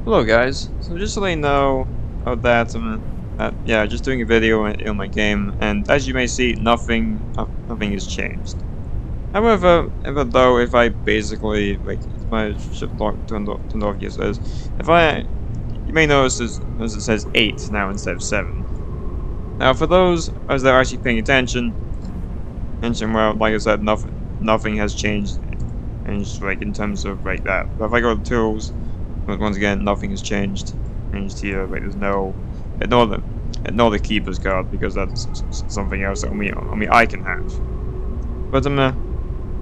Hello guys, so just to let you know that yeah, just doing a video in my game, and as you may see, nothing has changed. However, even though if I basically like my shift lock turned off, yes, if I you may notice as it says 8 now instead of 7. Now for those as they're actually paying attention, well, like I said, nothing has changed, and just like in terms of like that. But if I go to tools. But once again, nothing has changed. Changed here. Like there's no, ignore the keeper's card because that's something else that only I can have. But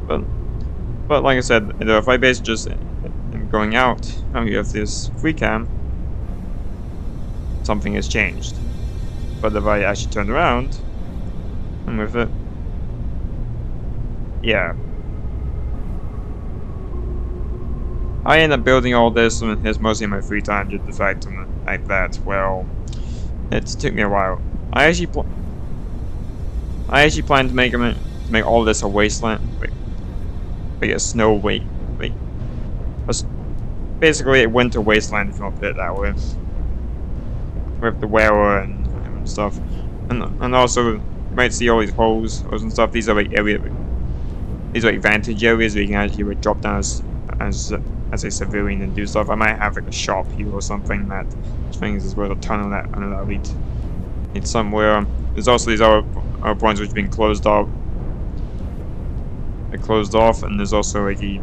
but but like I said, if I basically just am going out, and we have this free cam, something has changed. But if I actually turn around, and with it, yeah, I end up building all this, and it's mostly in my free time due to the fact like that. Well, it took me a while. I actually plan to make all this a wasteland, like a snow like basically a winter wasteland if you want to put it that way, with the weather and stuff, and also you might see all these holes and stuff. These are like these are like vantage areas where you can actually like, drop down as a civilian and do stuff. I might have like a shop here or something that things is where the tunnel that lead somewhere. There's also these other points which have been closed off. They're closed off, and there's also like a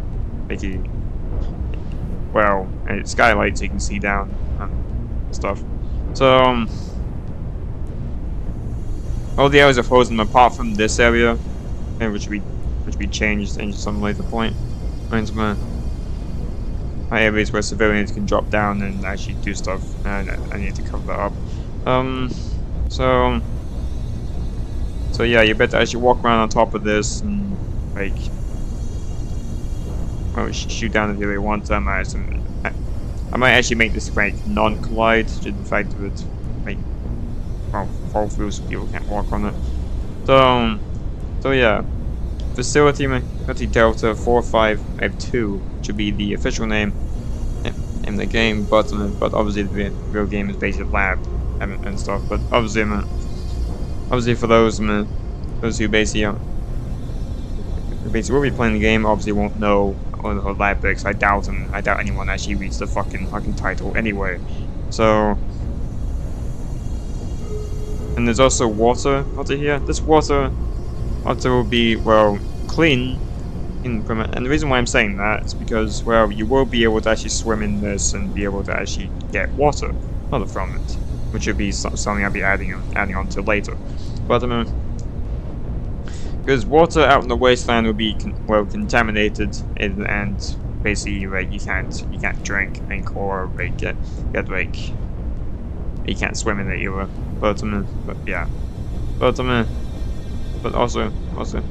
well, a skylight so you can see down and stuff. So all the areas are frozen apart from this area, and which will be changed in some later point. My areas where civilians can drop down and actually do stuff, and I need to cover that up. So yeah, you better actually walk around on top of this and like, well, shoot down if you really want. I might actually make this like non-collide due to the fact that it like fall through so people can't walk on it. So yeah, facility Delta 4552 should be the official name in the game, but obviously the real game is based at lab and stuff. But obviously for those who basically will be playing the game, obviously won't know on the lab picks. I doubt anyone actually reads the fucking title anyway. So, and there's also water here. This water will be, well, clean from it. And the reason why I'm saying that is because, well, you will be able to actually swim in this and be able to actually get water from it, which would be something I'll be adding on to later. But because water out in the wasteland will be contaminated, and basically like you can't drink or like get like you can't swim in it either. But yeah, but also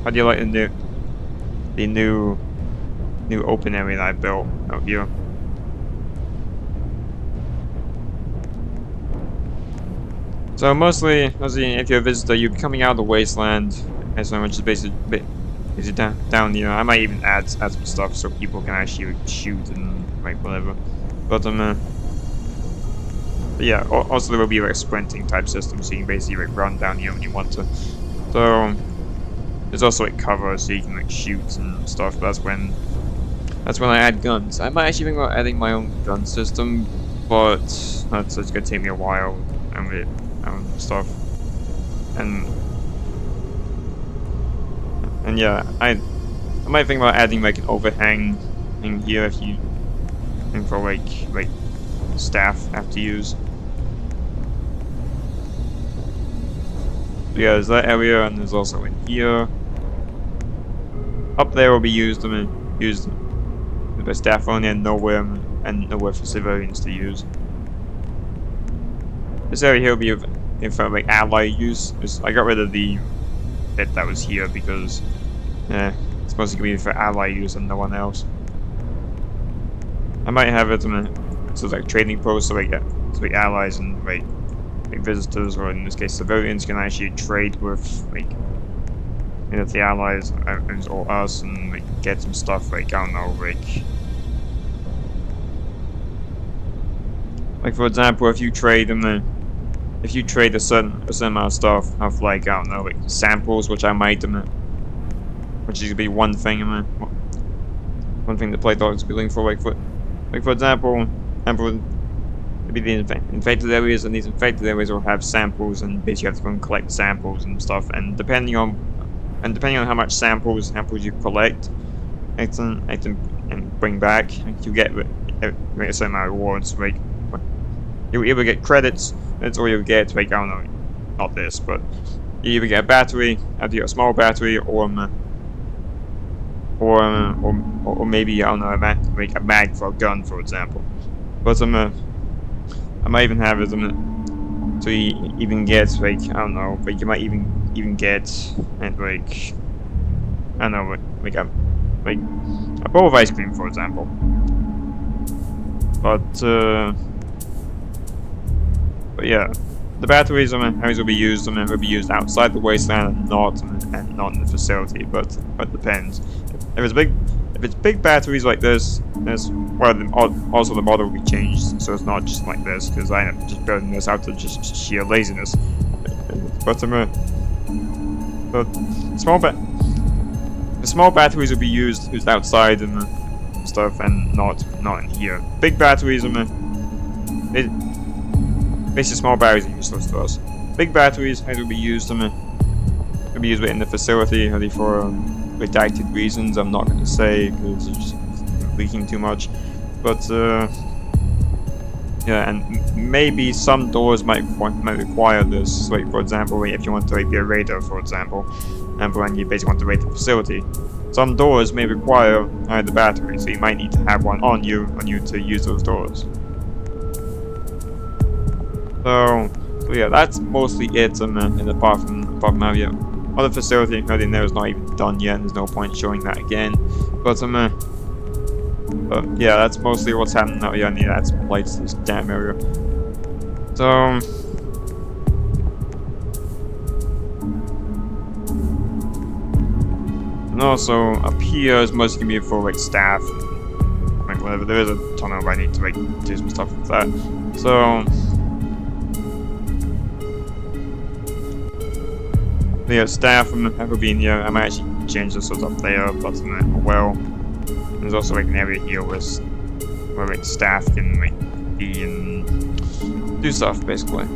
how do you like the new open area that I built out here? So mostly if you're a visitor, you'll be coming out of the wasteland, and so much is basically down here. I might even add some stuff so people can actually shoot and like whatever. But yeah, also there will be like a sprinting type system, so you can basically like run down here when you want to. So there's also like cover, so you can like shoot and stuff. But that's when I add guns. I might actually think about adding my own gun system, but it's gonna take me a while and stuff. And yeah, I might think about adding like an overhang thing here if you think for like staff have to use. Yeah, there's that area, and there's also in here. Up there will be used by staff only, and nowhere for civilians to use. This area here will be for like ally use. I got rid of the bit that was here because it's mostly gonna be for ally use and no one else. I might have it so like trading posts, so like allies and like visitors, or in this case civilians, can actually trade with like the allies or us and like get some stuff like I don't know, like Like for example, if you trade them, if you trade a certain amount of stuff, of like I don't know, like samples, which I might which is gonna be one thing, one thing the play dogs be looking for. Like for example, maybe the infected areas, and these infected areas will have samples, and basically you have to go and collect samples and stuff. And depending on how much samples you collect, and bring back, you get a certain amount of rewards. Like you either get credits, or you get like I don't know, not this, but you either get a battery, either a small battery, or maybe I don't know, like a mag for a gun, for example. But I might even have it. So you even get like I don't know, like you might even get and like I don't know, like a bowl of ice cream, for example. But yeah, the batteries will be used. Will be used outside the wasteland and not in the facility. But it depends. If it's big batteries like this, also the model will be changed, so it's not just like this, because I am just building this out of just sheer laziness. But the small batteries will be used outside and stuff, and not in here. Big batteries, basically small batteries are useless to us. Big batteries will be used within the facility, only for redacted reasons. I'm not going to say because it's just leaking too much. But yeah, and maybe some doors might require this. Like for example, if you want to be a raider, for example, and when you basically want to raid the facility, some doors may require the battery, so you might need to have one on you to use those doors. So yeah, that's mostly it. And apart from area, other facility in there is not even done yet. There's no point showing that again. But yeah, that's mostly what's happening out here. Yeah, that's lights this damn area. So and also up here is mostly gonna be for like staff, like whatever. There is a tunnel I need to like do some stuff with that. So yeah, staff have been here. I might actually change this up there, but well. There's also like an area here where like staff can like be and do stuff basically.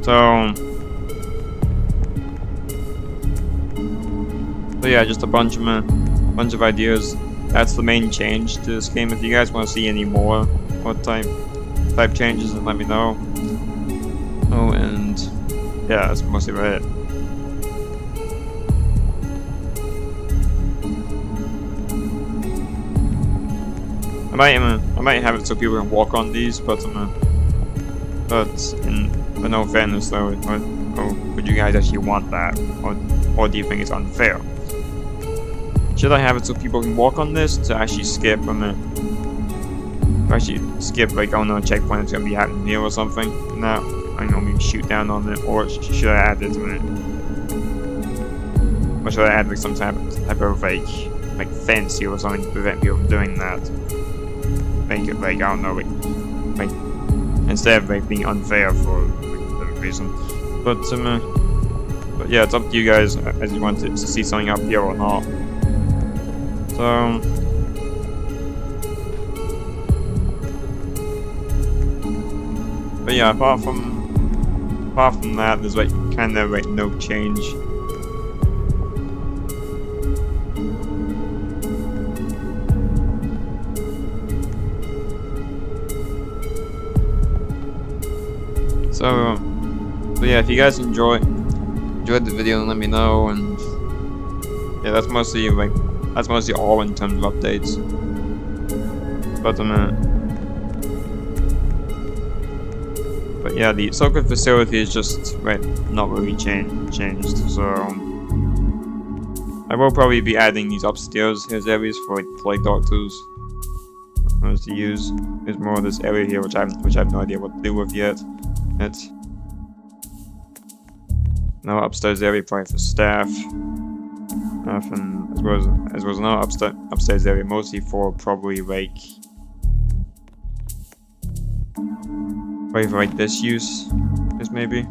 So yeah, just a bunch of ideas. That's the main change to this game. If you guys want to see any more type changes, then let me know. Oh, and yeah, that's mostly about it. I might have it so people can walk on these, but in no fairness though, would you guys actually want that, or do you think it's unfair? Should I have it so people can walk on this to actually skip like I don't know, a checkpoint that's gonna be happening here or something? No, I don't know, maybe shoot down on it, or should I add it to it? Or should I add like some type of like fence here or something to prevent people from doing that? Make it like I don't know, like instead of like being unfair for like, the reason. But yeah, it's up to you guys as you want to see something up here or not. So but yeah, apart from that, there's like kind of like no change. So yeah, if you guys enjoyed the video, then let me know. And yeah, that's mostly all in terms of updates. But yeah, the circuit facility is just not really changed. So I will probably be adding these upstairs areas for like plague doctors to use. There's more of this area here which I have no idea what to do with yet. It's no upstairs area probably for staff, and as well as no upstairs area mostly for probably like Probably for like this use, just maybe.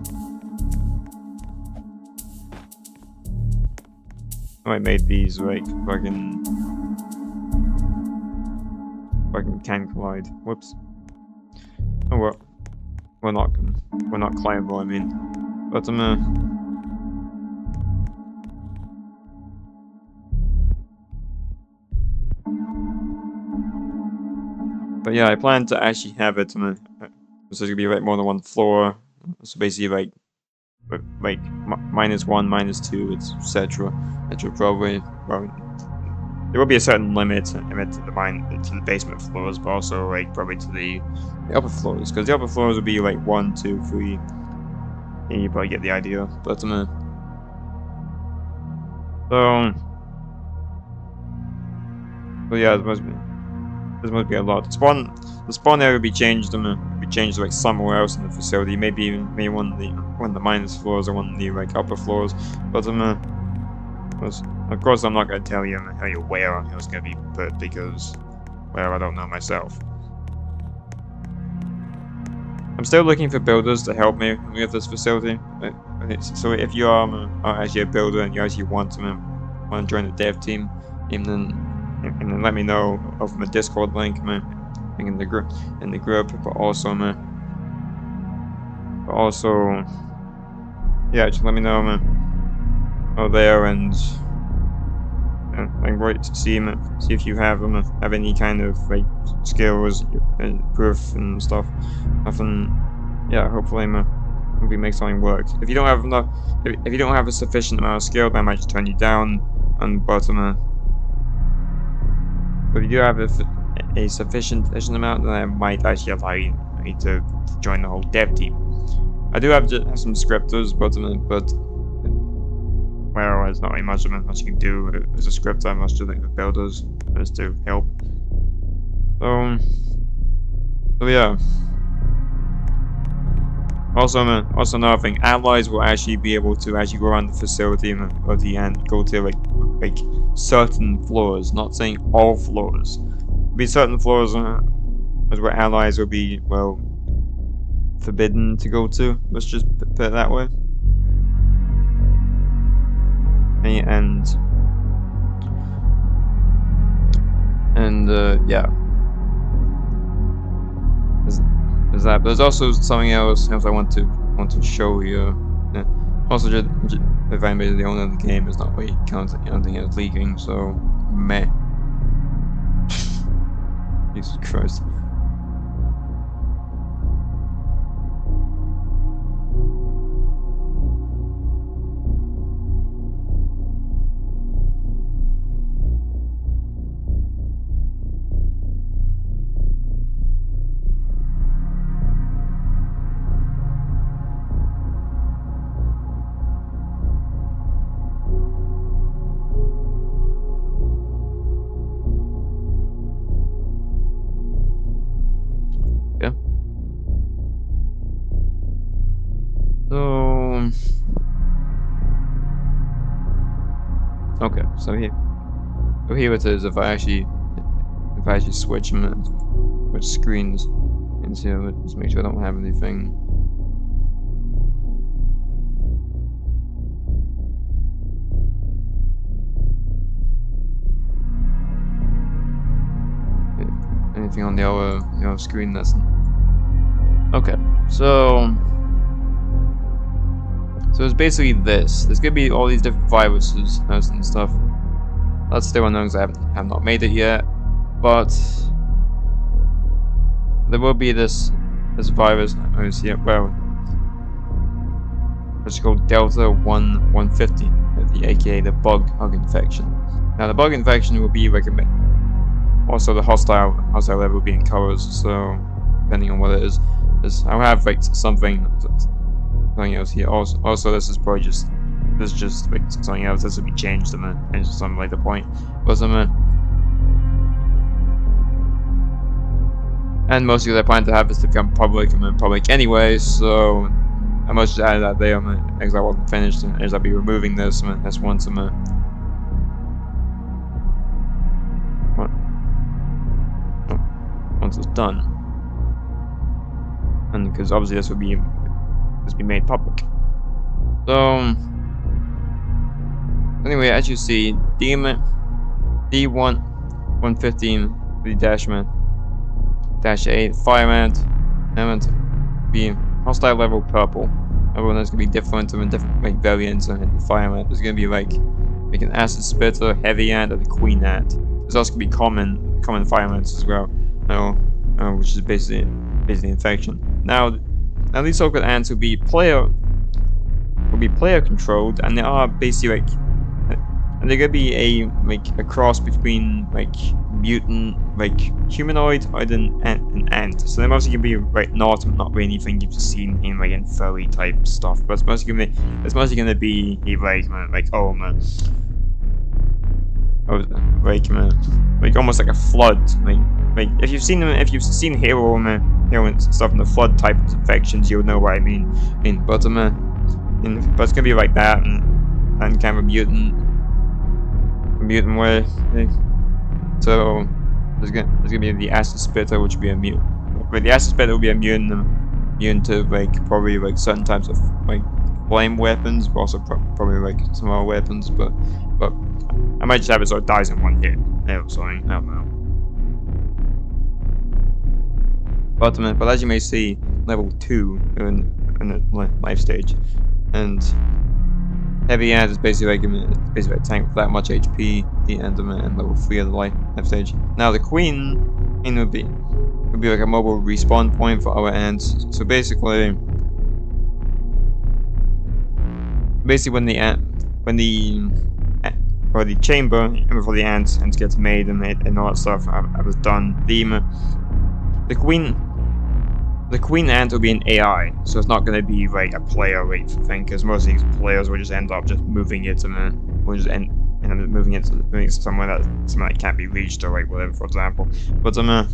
I made these like fucking can collide. Whoops. Oh well, we're not climbable. I mean, but but yeah, I plan to actually have it. So it's gonna be like more than one floor. So basically like -1, -2, etc. Etc. Probably. Well, there will be a certain limit to the basement floors, but also like probably to the upper floors, because the upper floors would be like 1, 2, 3. And you probably get the idea. But so yeah, this must be a lot. The spawn area will be changed. Be changed like somewhere else in the facility. Maybe one of the minus floors or one of the like upper floors. But of course, I'm not gonna tell you where it was gonna be put because, well, I don't know myself. I'm still looking for builders to help me with this facility. So if you are actually a builder and you actually want to join the dev team, and then let me know from a Discord link in the group but also yeah, just let me know there and wait to see if you have any kind of like skills and proof and stuff. Yeah, hopefully we make something work. If you don't have enough, if you don't have a sufficient amount of skill, then I might just turn you down. But if you do have a sufficient amount, then I might actually allow you to join the whole dev team. I do have some scripters, but well, there's not really much you can do as a scripter. I must do like the builders just to help. So yeah. Also another thing, allies will actually be able to actually go around the facility and go to like certain floors. Not saying all floors. Be certain floors where allies will be forbidden to go to. Let's just put it that way. And yeah. There's that. But there's also something else I want to show you. Also, just if anybody's the owner of the game is not really counting anything as leaking, so meh. Jesus Christ. Yeah. So okay, so here it is. If I actually switch screens into it, just make sure I don't have anything. Anything on the other screen that's okay. So it's basically this. There's gonna be all these different viruses and stuff. That's still unknown because I have not made it yet, but there will be this virus. I see it. Well, it's called Delta 150, aka the bug infection. Now the bug infection will be also the hostile level will be in colors. So depending on what it is I'll have like something else here. Also, this is probably just like something else. This will be changed and something like the point. But and mostly I plan to have this to become public anyway. So I must just add that there because I wasn't finished, and as I'll be removing this that's once once it's done. and because obviously this will be made public. So anyway, as you see, Demon D1 115 the -8 Fire Ant and be hostile level purple. Everyone is gonna be different and different like variants of the Fire Ant. There's gonna be like an Acid Spitter, Heavy Ant, and the Queen Ant. There's also gonna be common Fire Ants as well. Which is basically infection. Now these so-called ants will be player controlled, and they are basically like, and they're gonna be a cross between like mutant, like humanoid, and an ant. So they're mostly gonna be not really anything you've seen in like in furry type stuff, but it's mostly gonna be like almost like a flood. Like if you've seen hero and stuff in the flood type of infections, you'll know what I mean. But it's gonna be like that, and kind of a mutant way. So there's gonna be the Acid Spitter, which will be immune. But the Acid Spitter will be immune to like probably like certain types of like flame weapons, but also probably like some other weapons. But I might just have it so it dies in one hit or something. I don't know. But as you may see, level 2 in the life stage, and Heavy Ant is basically a tank with that much HP, and level 3 of the life stage. Now the Queen would be like a mobile respawn point for our ants. So basically when the chamber and before the ants gets made and all that stuff, I was done. The queen ant will be an AI, so it's not going to be like a player thing, because most of these players will just end up just moving it and will just end up moving it to somewhere that can't be reached or like whatever, for example. But the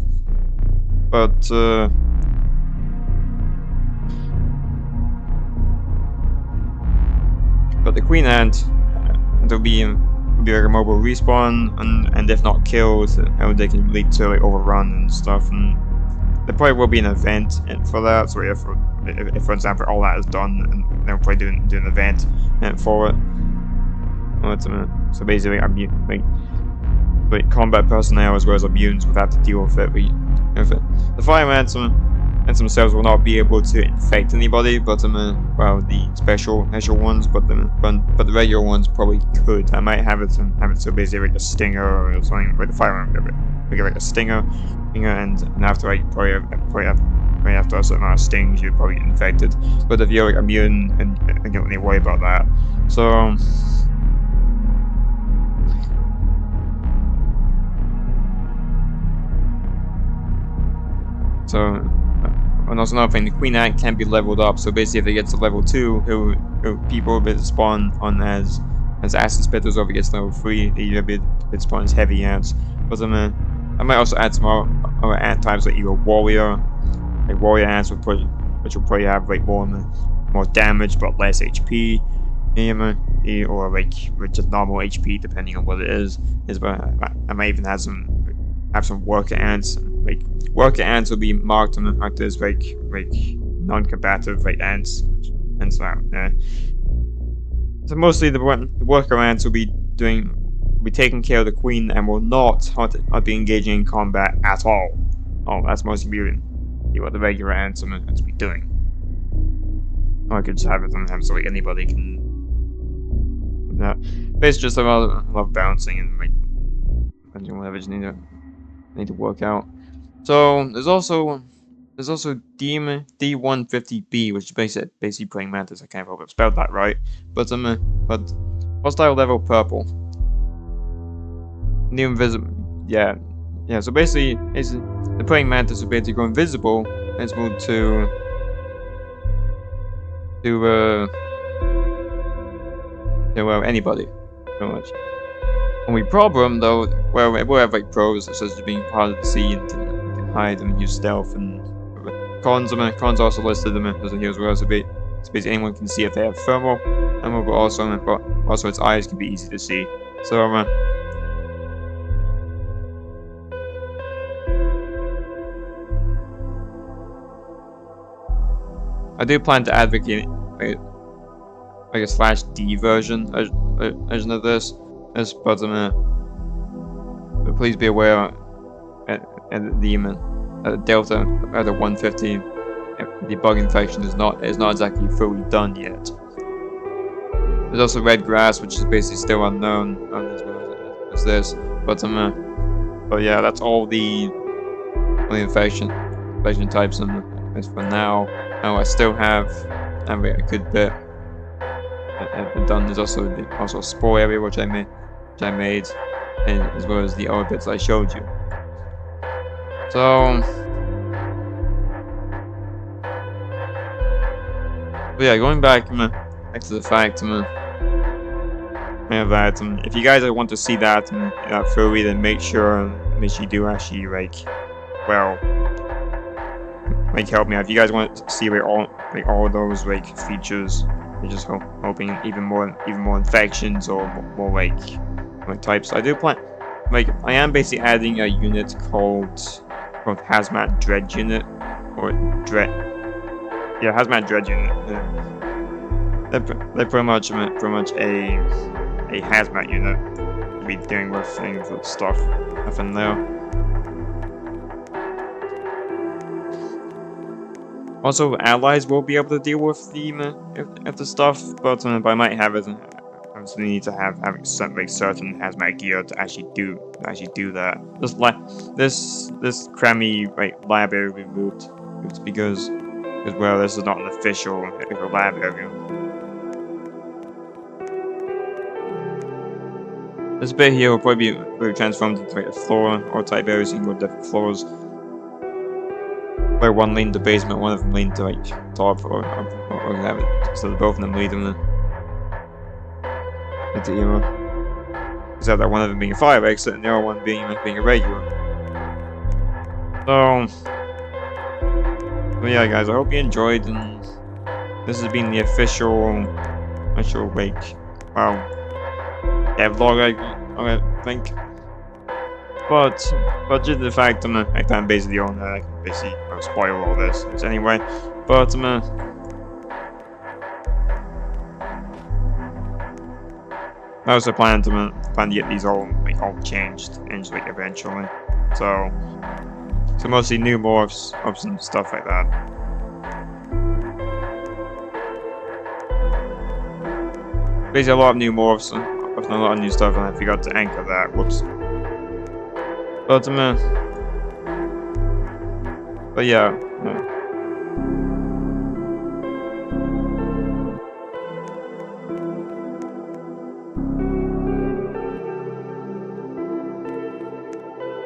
queen ant will be like a mobile respawn, and if not killed, they can lead to like overrun and stuff, and there probably will be an event for that. So if for example all that is done, and they'll probably do an event for it. So basically, like combat personnel as well as immunes would have to deal with it. The Fire Ants themselves will not be able to infect anybody, but the special ones, but the regular ones probably could. I might have it so basically like a stinger or something. Like the Fire Ant we get like a stinger, and after I probably after a certain amount of stings, you'd probably get infected. But if you're like immune, and you don't need to worry about that. And also another thing, the Queen Ant can be leveled up. So basically, if it gets to level 2, people will spawn on as Acid Spitters, or if it gets to level 3, you'll be spawn as Heavy Ants. But I might also add some other ant types, like either warrior ants, which will probably have like more damage but less HP, or like just normal HP depending on what it is. But I might even have some worker ants. Like worker ants will be marked as like non-combative ants, and so So mostly the worker ants will be taking care of the queen and will not be engaging in combat at all. That's mostly what the regular ants will be doing. Or I could just have it so like anybody can. Basically, just a lot of bouncing and whatever you just need to work out. So there's also D150B, which is basically praying mantis. I can't remember if I spelled that right, but hostile level purple. The invisible, yeah. So basically, the praying mantis will basically go invisible and it's moved to anybody, pretty much. Only problem though, we'll have like pros such as being harder to see and can hide and use stealth, and cons also listed them as here as well. So basically anyone can see if they have thermal, but also its eyes can be easy to see. So I do plan to advocate like a /D version of this, but but please be aware at the Delta at the 150, the bug infection is not exactly fully done yet. There's also red grass, which is basically still unknown as well as this, but yeah, that's all the infection types as for now. Now I still have a good bit done. There's also a spore area which I made, and as well as the other bits I showed you. So but yeah, going back to the fact that if you guys want to see that fully, then make sure you do actually help me out. If you guys want to see all those features, you're just hoping even more infections or more types. I do plan I am basically adding a unit called Hazmat Dread Unit, or Dread. Yeah, Hazmat Dread Unit. They're pretty much a hazmat unit to be dealing with things with stuff in there. Also, allies will be able to deal with the stuff, but I might have it. I just need to have some certain hazmat gear to actually do that. This crammy lab area we moved because well, this is not an official lab area. This bit here will probably be transformed into a floor or type area, so you can go to different floors. Where one leaned to basement, one of them leaned to top, or have it, so both of them lead them into either. Except that one of them being a fire exit and the other one being a regular. So yeah, guys, I hope you enjoyed, and this has been the official vlog, I think. But due to the fact I'm basically on I can basically spoil all this anyway. But I also plan to get these all changed eventually. So mostly new morphs, ups and stuff like that. Basically a lot of new morphs and a lot of new stuff, and I forgot to anchor that. Whoops. But yeah.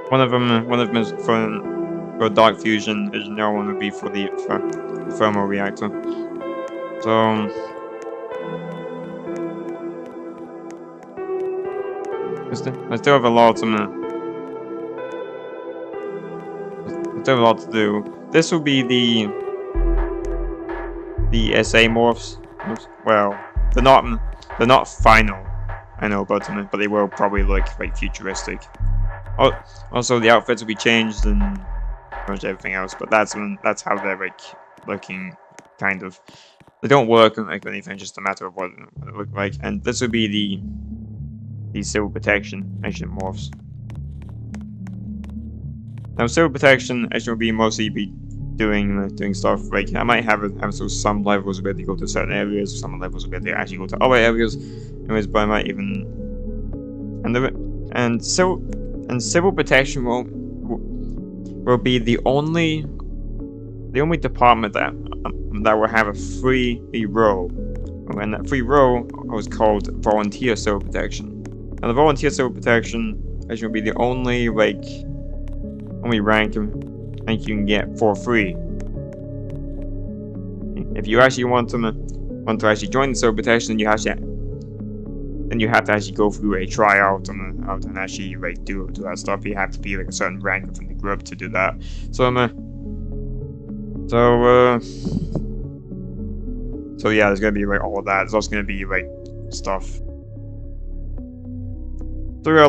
One of them is for dark fusion, and the other one would be for the thermal reactor. So I still have a lot to do. This will be the SA morphs. Well, they're not final, I know, but they will probably look futuristic. Also, the outfits will be changed and pretty much everything else. But that's how they're looking, kind of. They don't work on anything, just a matter of what they look like. And this will be the civil protection ancient morphs. Now, civil protection actually will be mostly doing stuff I might have some levels where they go to certain areas, some levels where they actually go to other areas. Anyways, but I might even and civil protection will be the only department that will have a free role, and that free role was called volunteer civil protection. And the volunteer civil protection actually will be the only rank you can get for free. If you actually want to actually join the civil protection, you have to actually go through a tryout and actually do that stuff. You have to be a certain rank within the group to do that. So yeah, there's gonna be all of that. There's also gonna be stuff. Still got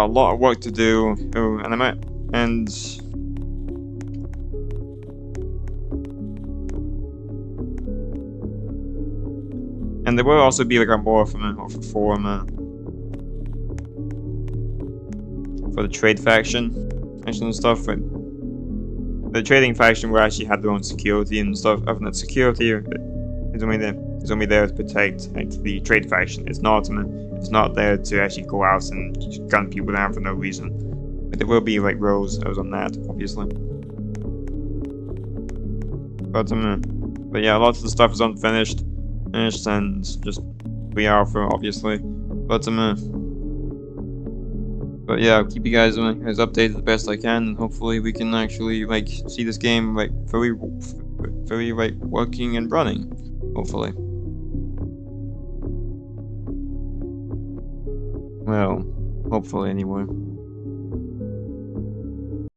a lot of work to do. And there will also be like a more of a forum for the trade faction and stuff. But the trading faction will actually have their own security and stuff. Other than that, security is only there to protect like the trade faction. It's not there to actually go out and just gun people down for no reason. But there will be like roles on that, obviously. But yeah, lots of the stuff is unfinished, and just we are for obviously. But yeah, I'll keep you guys updated the best I can, and hopefully we can actually like see this game like very like working and running. Hopefully. Well, hopefully anyway.